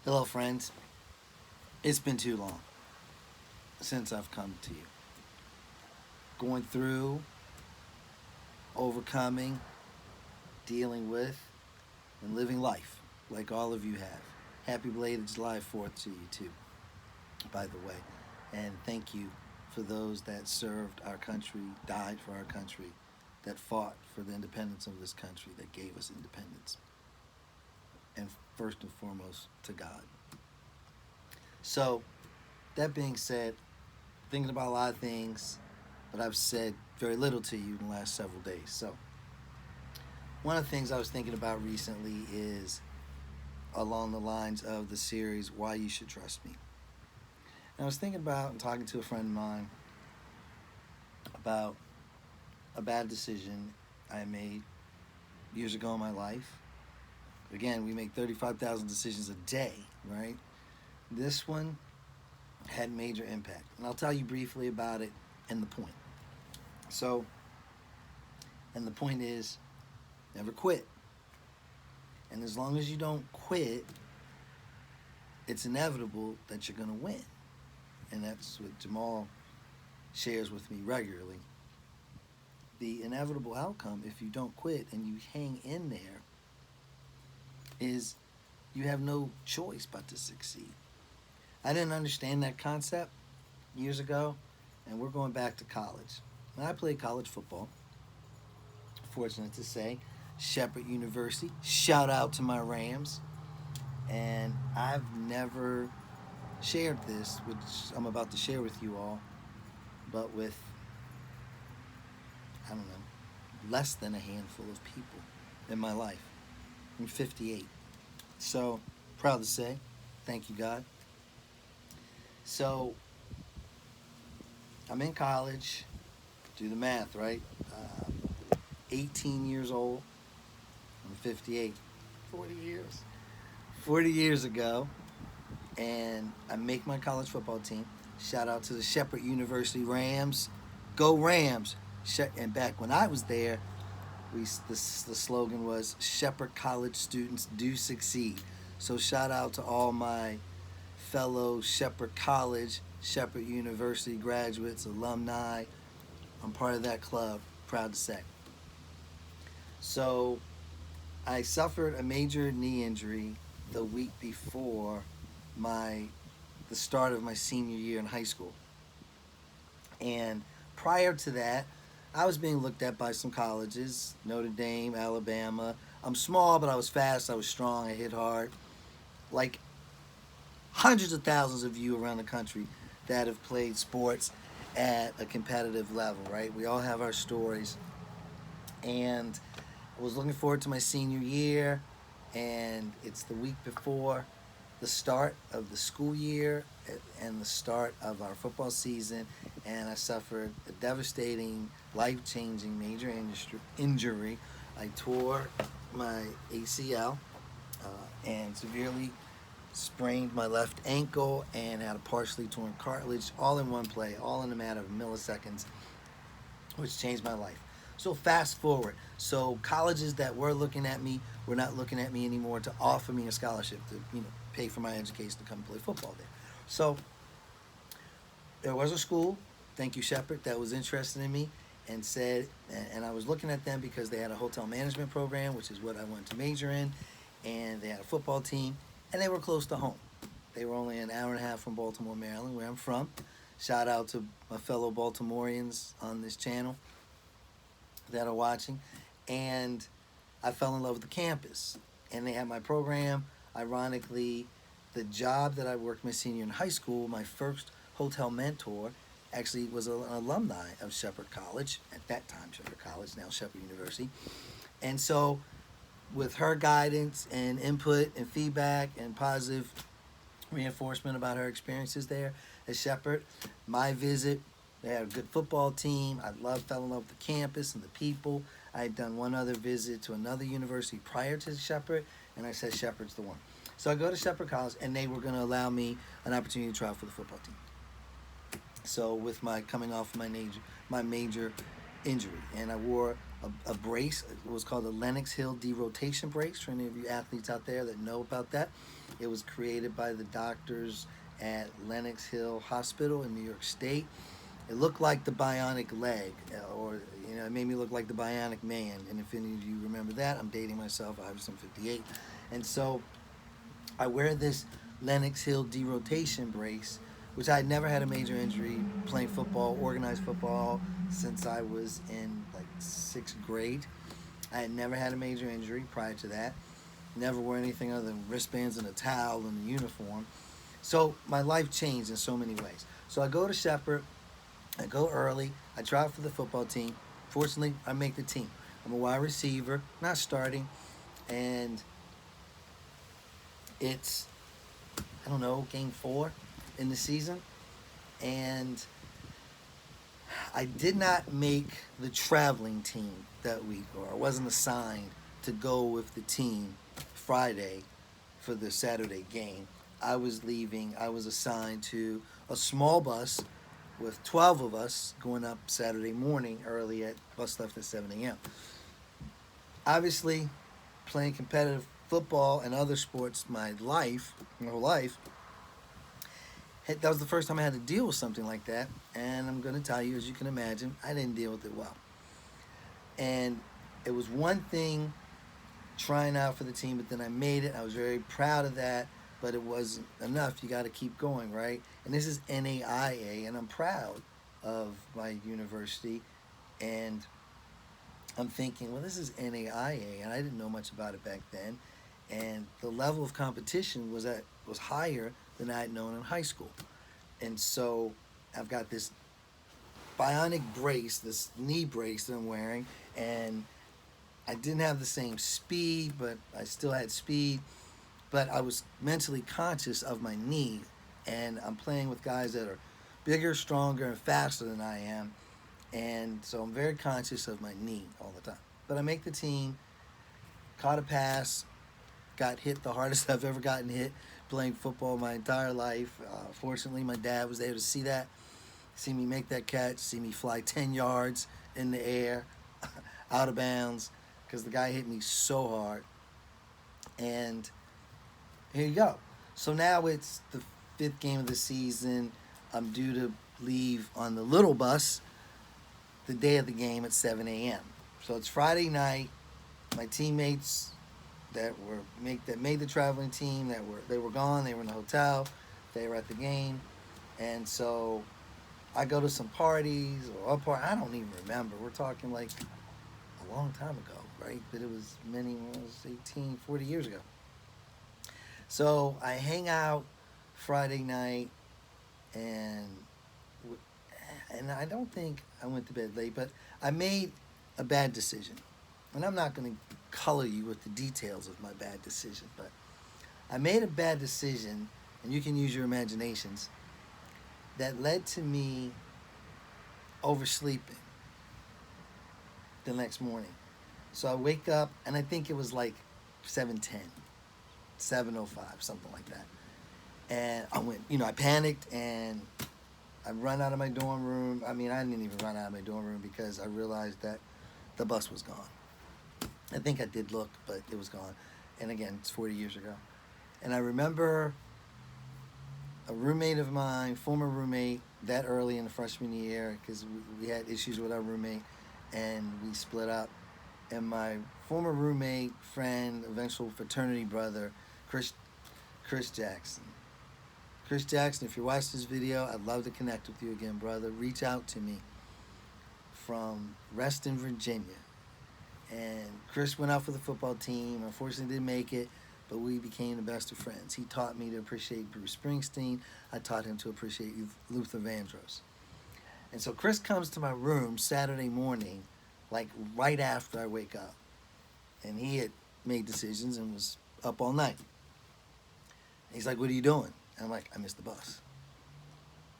Hello, friends. It's been too long since I've come to you. Going through, overcoming, dealing with, and living life like all of you have. Happy belated July 4th to you, too, by the way. And thank you for those that served our country, died for our country, that fought for the independence of this country, that gave us independence. And first and foremost, to God. So, that being said, thinking about a lot of things, but I've said very little to you in the last several days. So, one of the things I was thinking about recently is along the lines of the series Why You Should Trust Me. And I was thinking about and talking to a friend of mine about a bad decision I made years ago in my life. Again, we make 35,000 decisions a day, right? This one had major impact. And I'll tell you briefly about it and the point. So, and the point is never quit. And as long as you don't quit, it's inevitable that you're going to win. And that's what Jamal shares with me regularly. The inevitable outcome, if you don't quit and you hang in there, is you have no choice but to succeed. I didn't understand that concept years ago, and we're going back to college. And I played college football, fortunate to say. Shepherd University. Shout out to my Rams. And I've never shared this, which I'm about to share with you all, but with, I don't know, less than a handful of people in my life. I'm 58. So, proud to say, thank you, God. So, I'm in college. Do the math, right? 18 years old. I'm 58. 40 years. 40 years ago, and I make my college football team. Shout out to the Shepherd University Rams. Go Rams! And back when I was there, the slogan was Shepherd College students do succeed. So shout out to all my fellow Shepherd College, Shepherd University graduates, alumni. I'm part of that club, proud to say. So I suffered a major knee injury the week before my the start of my senior year in high school. And prior to that, I was being looked at by some colleges, Notre Dame, Alabama. I'm small, but I was fast, I was strong, I hit hard. Like hundreds of thousands of you around the country that have played sports at a competitive level, right? We all have our stories. And I was looking forward to my senior year, and it's the week before the start of the school year and the start of our football season, and I suffered a devastating, life-changing major injury. I tore my ACL and severely sprained my left ankle and had a partially torn cartilage all in one play, all in a matter of milliseconds, which changed my life. So fast forward. So colleges that were looking at me were not looking at me anymore to offer me a scholarship to, pay for my education to come play football there. So there was a school, thank you Shepherd, that was interested in me and said, and I was looking at them because they had a hotel management program, which is what I wanted to major in, and they had a football team, and they were close to home. They were only an hour and a half from Baltimore, Maryland, where I'm from. Shout out to my fellow Baltimoreans on this channel that are watching. And I fell in love with the campus. And they had my program. Ironically, the job that I worked my senior in high school, my first hotel mentor, actually was an alumni of Shepherd College, at that time Shepherd College, now Shepherd University. And so with her guidance and input and feedback and positive reinforcement about her experiences there at Shepherd, my visit, they had a good football team. Fell in love with the campus and the people. I had done one other visit to another university prior to Shepherd, and I said Shepherd's the one. So I go to Shepherd College, and they were going to allow me an opportunity to try out for the football team. So with my coming off my major injury, and I wore a brace. It was called a Lenox Hill derotation brace. For any of you athletes out there that know about that, It was created by the doctors at Lenox Hill Hospital in New York State. It looked like the bionic leg, or it made me look like the bionic man. And if any of you remember that, I'm dating myself. I was 58, and so I wear this Lenox Hill derotation brace, which I had never had a major injury playing football, organized football, since I was in like 6th grade. I had never had a major injury prior to that. Never wore anything other than wristbands and a towel and a uniform. So my life changed in so many ways. So I go to Shepherd. I go early. I try out for the football team. Fortunately, I make the team. I'm a wide receiver, not starting, and it's, I don't know, game 4 in the season, and I did not make the traveling team that week, or I wasn't assigned to go with the team Friday for the Saturday game. I was leaving. I was assigned to a small bus with 12 of us going up Saturday morning early. At bus left at 7 a.m. Obviously, playing competitive football and other sports my whole life, that was the first time I had to deal with something like that. And I'm going to tell you, as you can imagine, I didn't deal with it well. And it was one thing trying out for the team, but then I made it. I was very proud of that, but it wasn't enough. You got to keep going, right? And this is NAIA, and I'm proud of my university. And I'm thinking, well, this is NAIA, and I didn't know much about it back then. And the level of competition was higher than I had known in high school. And so I've got this bionic brace, this knee brace that I'm wearing, and I didn't have the same speed, but I still had speed. But I was mentally conscious of my knee, and I'm playing with guys that are bigger, stronger, and faster than I am. And so I'm very conscious of my knee all the time. But I make the team, caught a pass, got hit the hardest I've ever gotten hit playing football my entire life. Fortunately, my dad was there to see that, see me make that catch, see me fly 10 yards in the air, out of bounds, because the guy hit me so hard. And here you go. So now it's the 5th game of the season. I'm due to leave on the little bus the day of the game at 7 a.m. So it's Friday night. My teammates that made the traveling team, they were gone. They were in the hotel. They were at the game, and so I go to some parties or a party. I don't even remember. We're talking like a long time ago, right? But it was 40 years ago. So I hang out Friday night, and I don't think I went to bed late, but I made a bad decision. And I'm not going to color you with the details of my bad decision, but I made a bad decision, and you can use your imaginations, that led to me oversleeping the next morning. So I wake up, and I think it was like 7:10, 7:05, something like that. And I panicked, and I run out of my dorm room. I mean, I didn't even run out of my dorm room because I realized that the bus was gone. I think I did look, but it was gone. And again, it's 40 years ago. And I remember a roommate of mine, former roommate, that early in the freshman year, because we had issues with our roommate, and we split up. And my former roommate, friend, eventual fraternity brother, Chris Jackson. Chris Jackson, if you watch this video, I'd love to connect with you again, brother. Reach out to me from Reston, Virginia. And Chris went out for the football team. Unfortunately, didn't make it, but we became the best of friends. He taught me to appreciate Bruce Springsteen. I taught him to appreciate Luther Vandross. And so Chris comes to my room Saturday morning, like right after I wake up. And he had made decisions and was up all night. And he's like, "What are you doing?" And I'm like, "I missed the bus."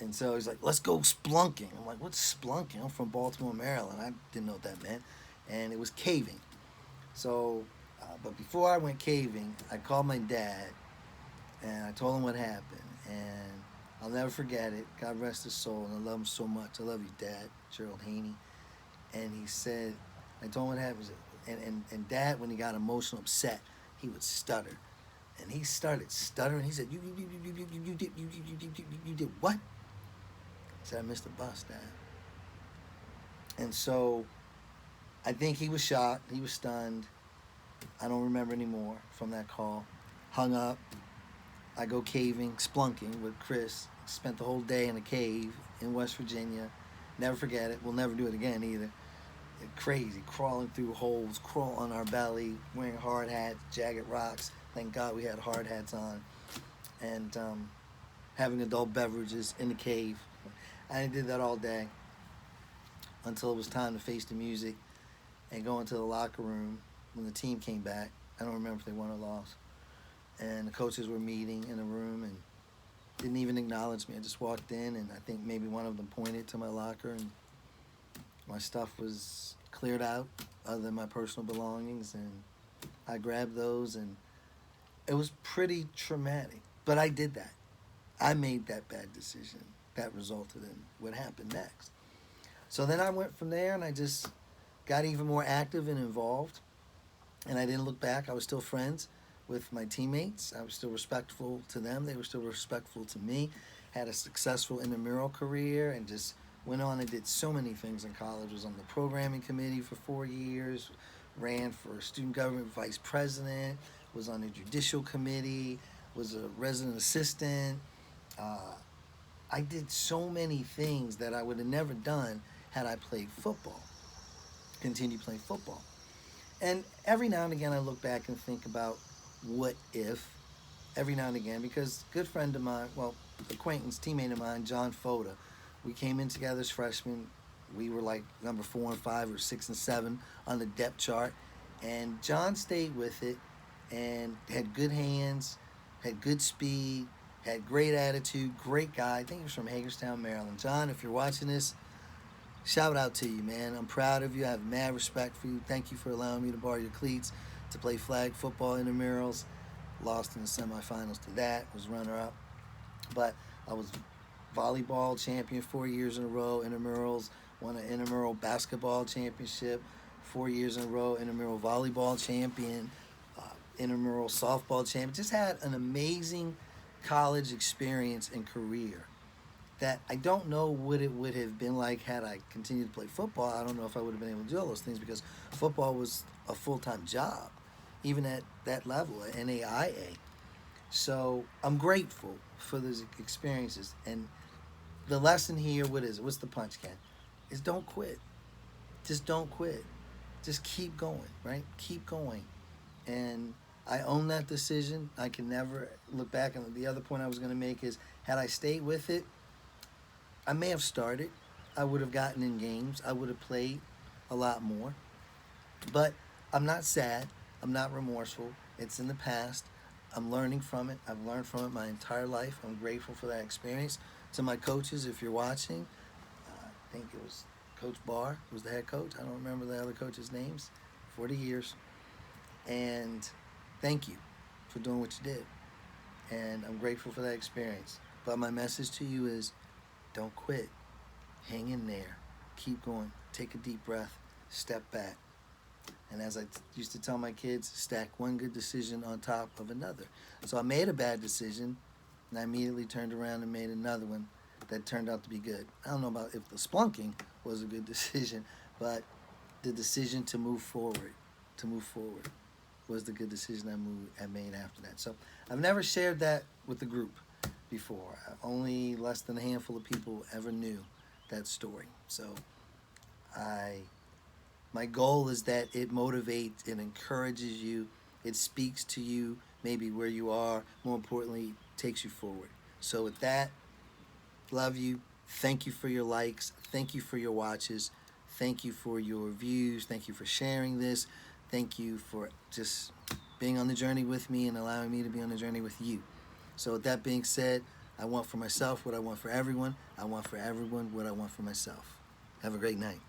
And so he's like, "Let's go splunking." I'm like, "What's splunking?" I'm from Baltimore, Maryland. I didn't know what that meant. And it was caving. So, but before I went caving, I called my dad, and I told him what happened. And I'll never forget it. God rest his soul, and I love him so much. I love you, Dad, Gerald Haynie. And he said, I told him what happened. And Dad, when he got emotional, upset, he would stutter. And he started stuttering. He said, you did what? I said, I missed the bus, Dad. And so I think he was shocked. He was stunned. I don't remember anymore from that call. Hung up. I go caving, splunking with Chris. Spent the whole day in a cave in West Virginia. Never forget it. We'll never do it again either. Crazy, crawling through holes, crawl on our belly, wearing hard hats, jagged rocks. Thank God we had hard hats on. And having adult beverages in the cave. I did that all day until it was time to face the music and go into the locker room when the team came back. I don't remember if they won or lost. And the coaches were meeting in a room and didn't even acknowledge me. I just walked in, and I think maybe one of them pointed to my locker, and my stuff was cleared out other than my personal belongings, and I grabbed those, and it was pretty traumatic. But I did that. I made that bad decision that resulted in what happened next. So then I went from there, and I just got even more active and involved, and I didn't look back. I was still friends with my teammates. I was still respectful to them. They were still respectful to me. Had a successful intramural career and just went on and did so many things in college. Was on the programming committee for 4 years, ran for student government vice president, was on the judicial committee, was a resident assistant. I did so many things that I would have never done had I played football, continued playing football. And every now and again I look back and think about what if, every now and again, because a good friend of mine, well, acquaintance, teammate of mine, John Foda, we came in together as freshmen. We were like number 4 and 5 or 6 and 7 on the depth chart. And John stayed with it and had good hands, had good speed, had great attitude, great guy. I think he was from Hagerstown, Maryland. John, if you're watching this, shout out to you, man. I'm proud of you. I have mad respect for you. Thank you for allowing me to borrow your cleats to play flag football intramurals. Lost in the semifinals to that. Was runner-up. But I was volleyball champion 4 years in a row, intramurals. Won an intramural basketball championship 4 years in a row, intramural volleyball champion, intramural softball champion. Just had an amazing college experience and career that I don't know what it would have been like had I continued to play football. I don't know if I would have been able to do all those things because football was a full-time job, even at that level, at NAIA. So I'm grateful for those experiences. And the lesson here, what is it? What's the punch, Ken? Is don't quit. Just don't quit. Just keep going, right? Keep going. And I own that decision. I can never look back. And the other point I was going to make is, had I stayed with it, I may have started. I would have gotten in games. I would have played a lot more. But I'm not sad. I'm not remorseful. It's in the past. I'm learning from it. I've learned from it my entire life. I'm grateful for that experience. To my coaches, if you're watching, I think it was Coach Barr was the head coach. I don't remember the other coaches' names. 40 years. And thank you for doing what you did. And I'm grateful for that experience. But my message to you is, don't quit. Hang in there. Keep going. Take a deep breath. Step back. And as I used to tell my kids, stack one good decision on top of another. So I made a bad decision, and I immediately turned around and made another one that turned out to be good. I don't know about if the splunking was a good decision, but the decision to move forward, was the good decision I made after that. So I've never shared that with the group before. Only less than a handful of people ever knew that story. So my goal is that it motivates, it encourages you, it speaks to you, maybe where you are, more importantly, takes you forward. So with that, love you. Thank you for your likes. Thank you for your watches. Thank you for your views. Thank you for sharing this. Thank you for just being on the journey with me and allowing me to be on the journey with you. So with that being said, I want for myself what I want for everyone. I want for everyone what I want for myself. Have a great night.